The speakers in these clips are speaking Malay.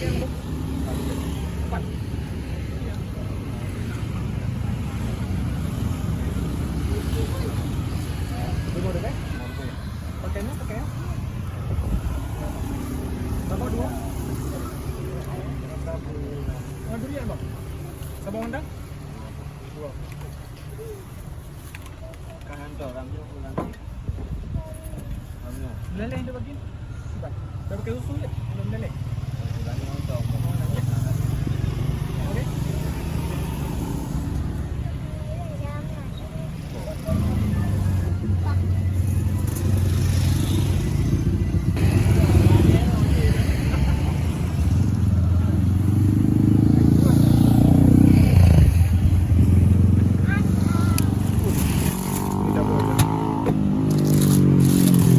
yang empat. Dua dah kan? Pakainya. Berapa dua? Durian bang. Sabang Honda? Dua. Kanan tu ramnya pulang. Ramnya. Meleleh dia bagi. Dah pakai susu je. Belum meleleh. Ramnya untuk. Okey.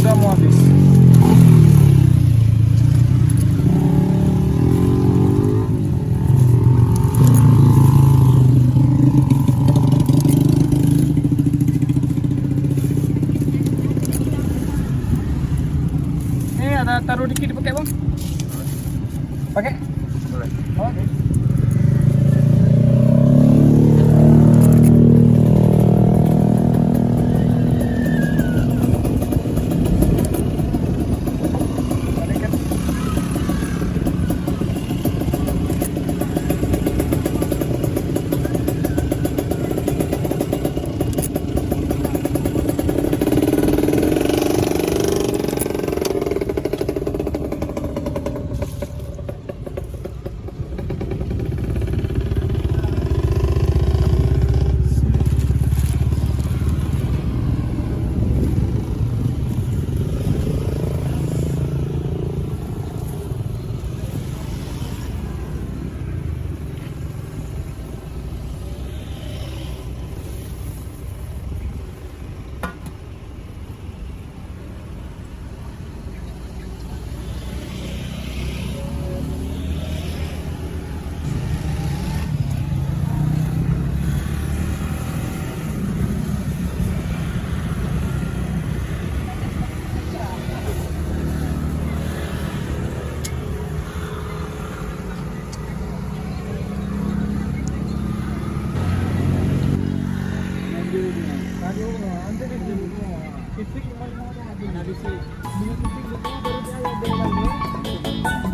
Sudah mau habis. Ada taruh dikit dipakai bang? Pakai? Boleh. Oh, okey. Fisik memang ada. Fisik. Dengan fisik baru dia ada.